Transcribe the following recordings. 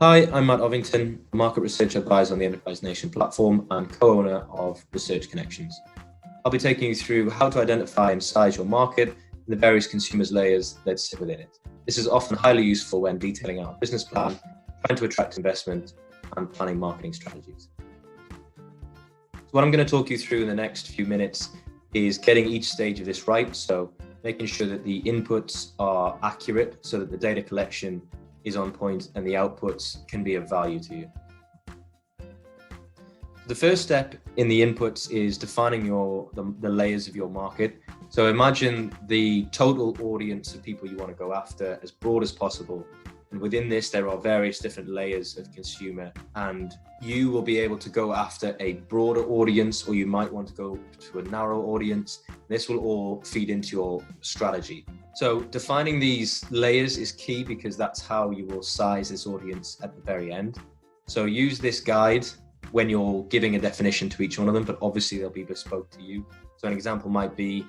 Hi, I'm Matt Ovington, market research advisor on the Enterprise Nation platform and co-owner of Research Connections. I'll be taking you through how to identify and size your market and the various consumers layers that sit within it. This is often highly useful when detailing out a business plan, trying to attract investment, and planning marketing strategies. So what I'm going to talk you through in the next few minutes is getting each stage of this right. So making sure that the inputs are accurate so that the data collection is on point and the outputs can be of value to you. The first step in the inputs is defining the layers of your market. So imagine the total audience of people you want to go after as broad as possible. And within this, there are various different layers of consumer, and you will be able to go after a broader audience, or you might want to go to a narrow audience. This will all feed into your strategy. So defining these layers is key because that's how you will size this audience at the very end. So use this guide when you're giving a definition to each one of them, but obviously they'll be bespoke to you. So an example might be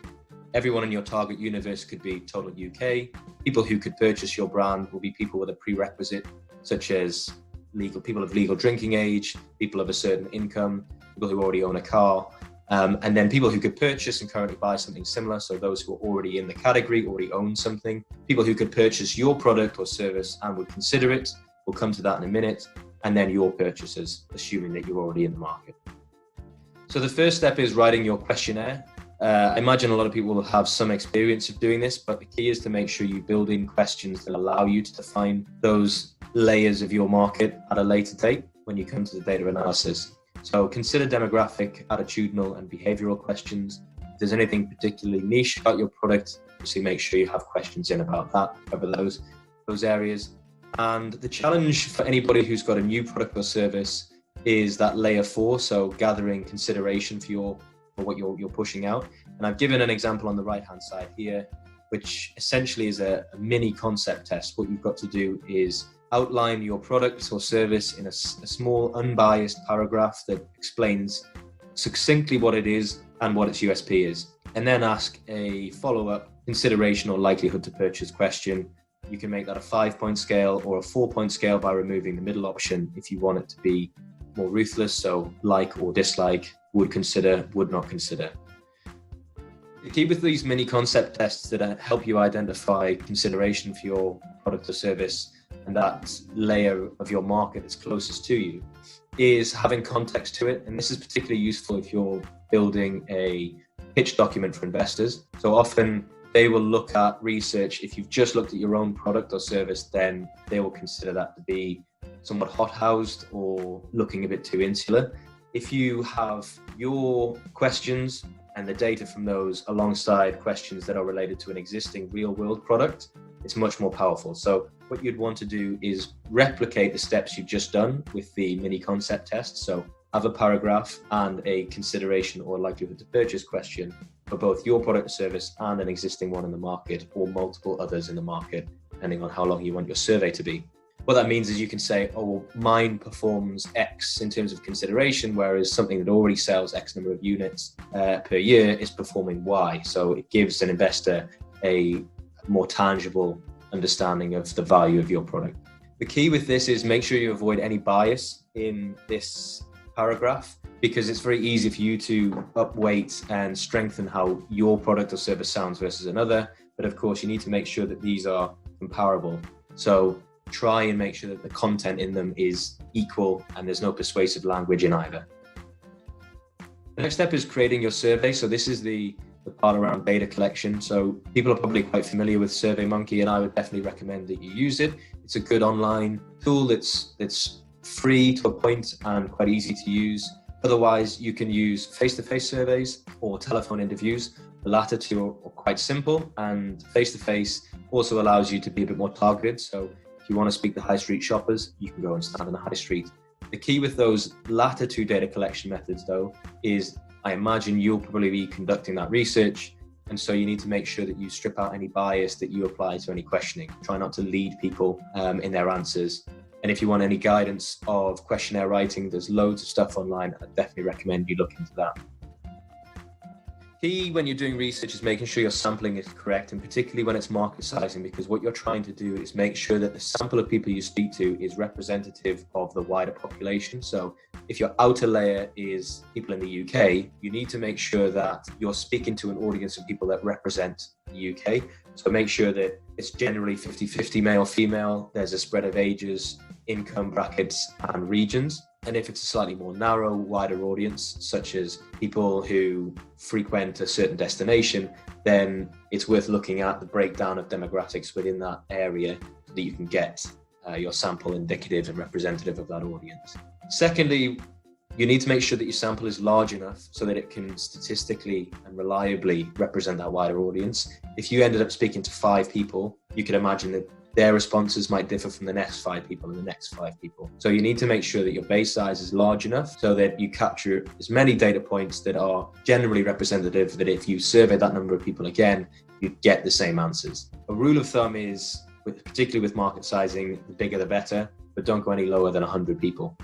everyone in your target universe could be total UK. People who could purchase your brand will be people with a prerequisite, such as people of legal drinking age, people of a certain income, people who already own a car, and then people who could purchase and currently buy something similar. So those who are already in the category, already own something. People who could purchase your product or service and would consider it. We'll come to that in a minute. And then your purchasers, assuming that you're already in the market. So the first step is writing your questionnaire. I imagine a lot of people will have some experience of doing this, but the key is to make sure you build in questions that allow you to define those layers of your market at a later date when you come to the data analysis. So consider demographic, attitudinal, and behavioral questions. If there's anything particularly niche about your product, obviously make sure you have questions in about that, cover those areas. And the challenge for anybody who's got a new product or service is that layer 4, so gathering consideration for what you're pushing out. And I've given an example on the right-hand side here, which essentially is a mini concept test. What you've got to do is outline your product or service in a small, unbiased paragraph that explains succinctly what it is and what its USP is. And then ask a follow-up consideration or likelihood to purchase question. You can make that a 5-point scale or a 4-point scale by removing the middle option if you want it to be more ruthless, so like or dislike, would consider, would not consider. The key with these mini concept tests that help you identify consideration for your product or service and that layer of your market that's closest to you is having context to it. And this is particularly useful if you're building a pitch document for investors. So often they will look at research. If you've just looked at your own product or service, then they will consider that to be somewhat hot-housed or looking a bit too insular. If you have your questions and the data from those alongside questions that are related to an existing real-world product, it's much more powerful. So what you'd want to do is replicate the steps you've just done with the mini concept test. So have a paragraph and a consideration or likelihood to purchase question for both your product or service and an existing one in the market or multiple others in the market, depending on how long you want your survey to be. What that means is you can say, oh, well, mine performs X in terms of consideration, whereas something that already sells X number of units per year is performing Y. So it gives an investor a more tangible understanding of the value of your product. The key with this is make sure you avoid any bias in this paragraph, because it's very easy for you to upweight and strengthen how your product or service sounds versus another. But of course, you need to make sure that these are comparable. So try and make sure that the content in them is equal and there's no persuasive language in either. The next step is creating your survey. So this is the part around data collection. So people are probably quite familiar with SurveyMonkey, and I would definitely recommend that you use it. It's a good online tool that's free to a point and quite easy to use. Otherwise, you can use face-to-face surveys or telephone interviews. The latter two are quite simple, and face-to-face also allows you to be a bit more targeted. So if you want to speak to high street shoppers, you can go and stand on the high street. The key with those latter two data collection methods, though, is I imagine you'll probably be conducting that research. And so you need to make sure that you strip out any bias that you apply to any questioning. Try not to lead people in their answers. And if you want any guidance of questionnaire writing, there's loads of stuff online. I definitely recommend you look into that. Key when you're doing research is making sure your sampling is correct, and particularly when it's market sizing, because what you're trying to do is make sure that the sample of people you speak to is representative of the wider population. So if your outer layer is people in the UK, you need to make sure that you're speaking to an audience of people that represent the UK. So make sure that it's generally 50-50 male, female. There's a spread of ages, income brackets, and regions. And if it's a slightly more narrow, wider audience, such as people who frequent a certain destination, then it's worth looking at the breakdown of demographics within that area so that you can get your sample indicative and representative of that audience. Secondly, you need to make sure that your sample is large enough so that it can statistically and reliably represent that wider audience. If you ended up speaking to 5 people, you could imagine that their responses might differ from the next 5 people and the next 5 people. So you need to make sure that your base size is large enough so that you capture as many data points that are generally representative, that if you survey that number of people again, you get the same answers. A rule of thumb is, particularly with market sizing, the bigger the better, but don't go any lower than 100 people.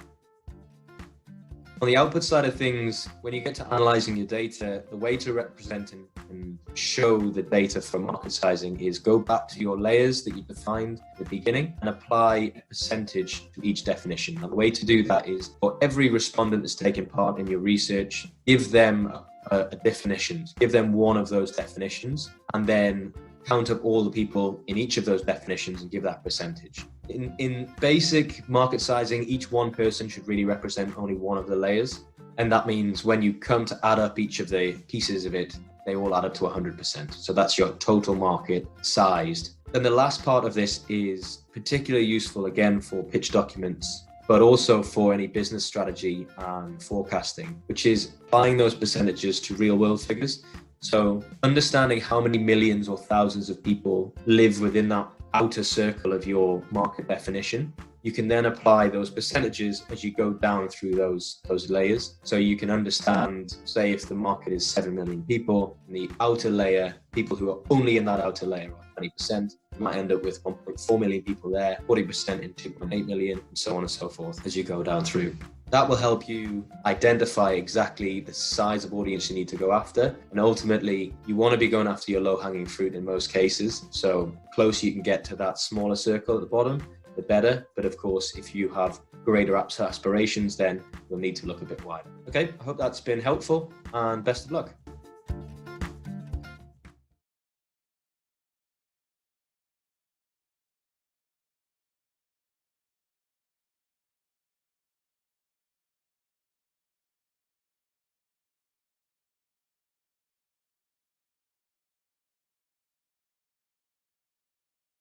On the output side of things, when you get to analyzing your data, the way to represent and show the data for market sizing is go back to your layers that you defined at the beginning and apply a percentage to each definition. Now, the way to do that is for every respondent that's taken part in your research, give them a definition, give them one of those definitions, and then count up all the people in each of those definitions and give that percentage. In basic market sizing, each one person should really represent only one of the layers. And that means when you come to add up each of the pieces of it, they all add up to 100%. So that's your total market sized. And the last part of this is particularly useful, again, for pitch documents, but also for any business strategy and forecasting, which is applying those percentages to real world figures. So understanding how many millions or thousands of people live within that outer circle of your market definition, you can then apply those percentages as you go down through those layers. So you can understand, say, if the market is 7 million people, in the outer layer, people who are only in that outer layer are 20%, you might end up with 1.4 million people there, 40% in 2.8 million, and so on and so forth as you go down through. That will help you identify exactly the size of audience you need to go after. And ultimately, you want to be going after your low-hanging fruit in most cases. So the closer you can get to that smaller circle at the bottom, the better. But of course, if you have greater aspirations, then you'll need to look a bit wider. Okay, I hope that's been helpful and best of luck.